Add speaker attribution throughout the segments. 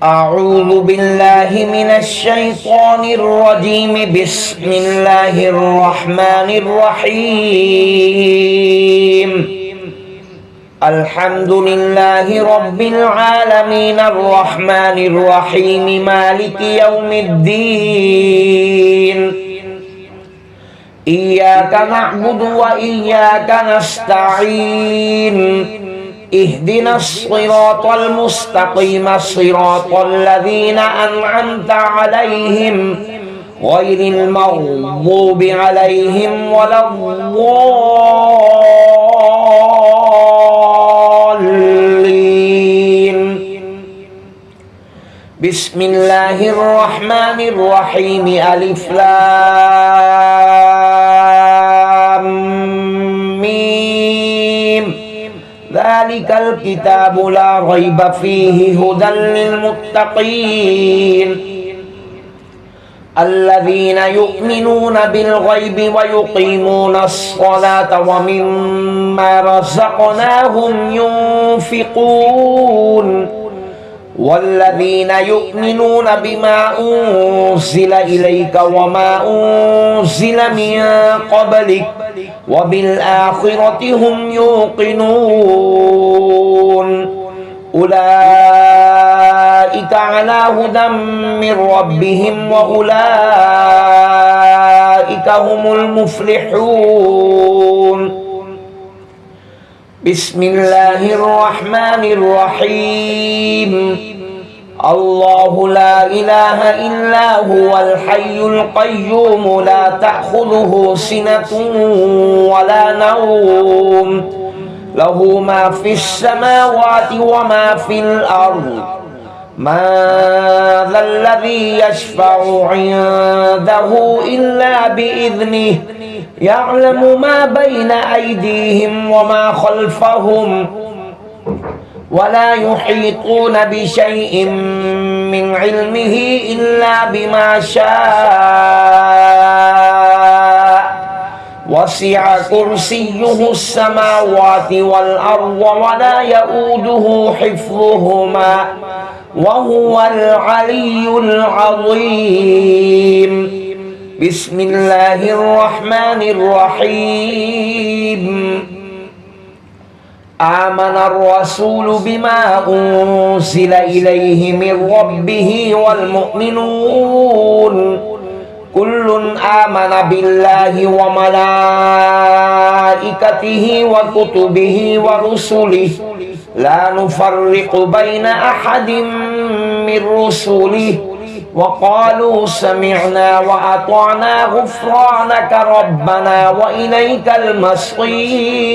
Speaker 1: أعوذ بالله من الشيطان الرجيم. بسم الله الرحمن الرحيم. الحمد لله رب العالمين الرحمن الرحيم مالك يوم الدين. إياك نعبد وإياك نستعين. اهدنا الصراط المستقيم صراط الذين أنعمت عليهم غير المغضوب عليهم ولا الضالين. بسم الله الرحمن الرحيم. ألف لام ذلك الكتاب لا ريب فيه هدى للمتقين الذين يؤمنون بالغيب ويقيمون الصلاة ومما رزقناهم ينفقون والذين يؤمنون بما أنزل إليك وما أنزل من قبلك وبالآخرة هم يوقنون أولئك على هدى من ربهم وأولئك هم المفلحون. بسم الله الرحمن الرحيم. الله لا إله إلا هو الحي القيوم لا تأخذه سنة ولا نوم له ما في السماوات وما في الأرض. ما ذا الذي يشفع عنده إلا بإذنه يعلم ما بين أيديهم وما خلفهم ولا يحيطون بشيء من علمه إلا بما شاء وسع كرسيه السماوات والأرض ولا يؤوده حفظهما وهو العلي العظيم. بسم الله الرحمن الرحيم. آمن الرسول بما أنزل إليه من ربه والمؤمنون كل آمن بالله وملائكته وكتبه ورسله لا نفرق بين أحد من رسله وقالوا سمعنا وأطعنا غفرانك ربنا وإليك المصير.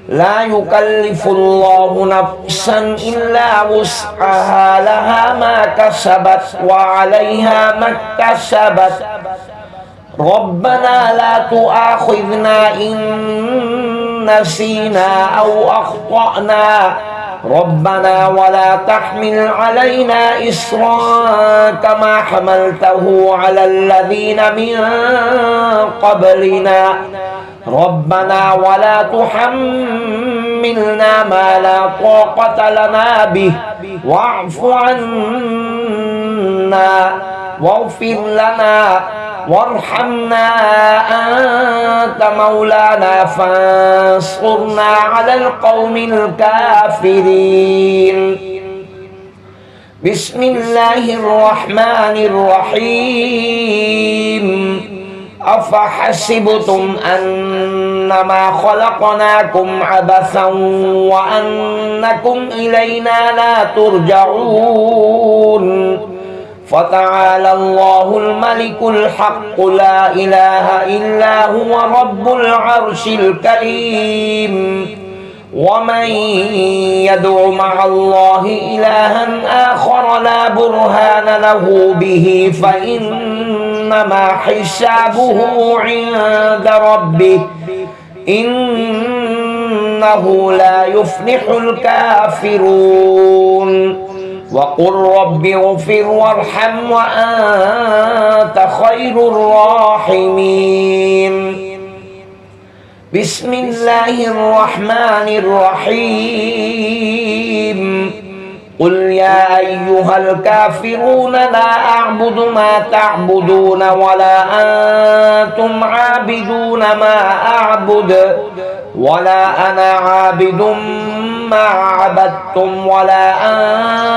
Speaker 1: لا يكلف الله نفسا إلا وسعها لها ما كسبت وعليها ما اكتسبت. ربنا لا تؤاخذنا إن نسينا أو أخطأنا ربنا ولا تحمل علينا إصرا كما حملته على الذين من قبلنا ربنا ولا تحملنا ما لا طاقة لنا به واعف عنا واغفر لنا وارحمنا أنت مولانا فانصرنا على القوم الكافرين. بسم الله الرحمن الرحيم. أفحسبتم أنما خلقناكم عبثا وأنكم إلينا لا ترجعون فتعالى الله الملك الحق لا إله إلا هو رب العرش الكريم. ومن يدع مع الله إلها آخر لا برهان له به فإنما حسابه عند ربه إنه لا يفلح الكافرون. وقل رب اغفر وارحم وأنت خير الراحمين. بسم الله الرحمن الرحيم. قل يا أيها الكافرون لا أعبد ما تعبدون ولا أنتم عابدون ما أعبد ولا أنا عابد ما عبدتم ولا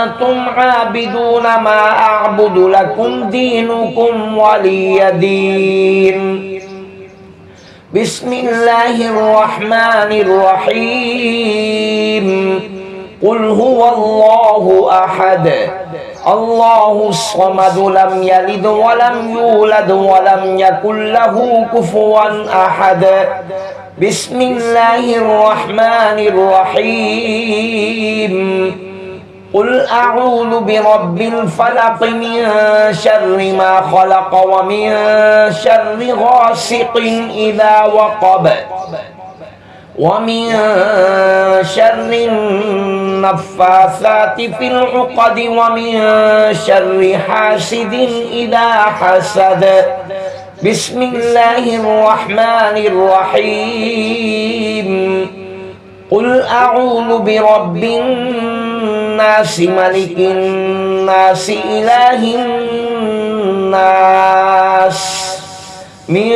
Speaker 1: أنتم عابدون ما أعبد لكم دينكم ولي دين بسم الله الرحمن الرحيم قل هو الله أحد الله الصمد لم يلد ولم يولد ولم يكن له كفوا أحد بسم الله الرحمن الرحيم قل أعوذ برب الفلق من شر ما خلق ومن شر غاسق إذا وقب ومن شر النفاثات في العقد ومن شر حاسد إذا حسد بسم الله الرحمن الرحيم قل أعوذ برب الناس ملك الناس إله الناس من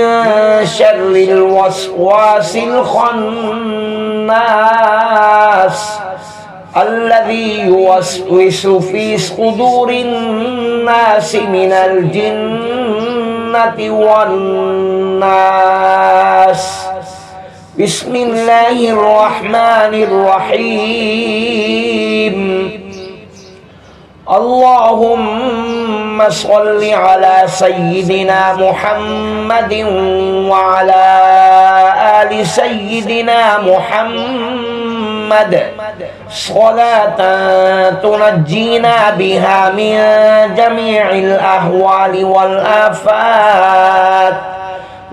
Speaker 1: شر الوسواس الخناس الذي يوسوس في صدور الناس من الجنة والناس بسم الله الرحمن الرحيم اللهم صل على سيدنا محمد وعلى آل سيدنا محمد صلاة تنجينا بها من جميع الأهوال والآفات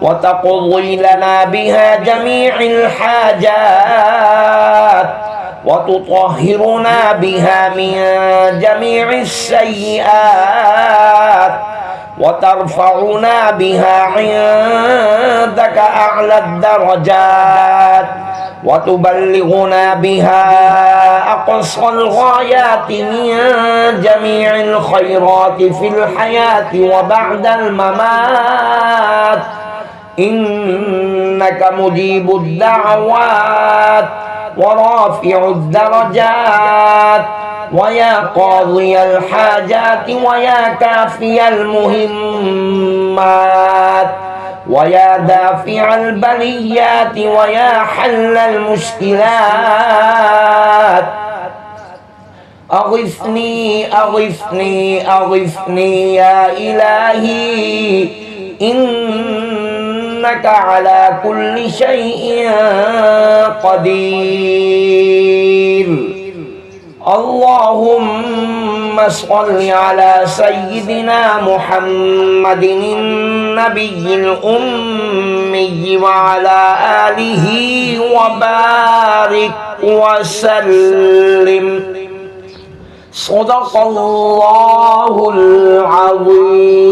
Speaker 1: وتقضي لنا بها جميع الحاجات وتطهرنا بها من جميع السيئات وترفعنا بها عندك أعلى الدرجات وتبلغنا بها أقصى الغايات من جميع الخيرات في الحياة وبعد الممات إنك مجيب الدعوات ورافع الدرجات ويا قاضي الحاجات ويا كافي المهمات ويا دافع البليات ويا حل المشكلات أغثني أغثني أغثني يا إلهي إنك على كل شيء قدير اللهم صل على سيدنا محمد النبي الأمي وعلى آله وبارك وسلم صدق الله العظيم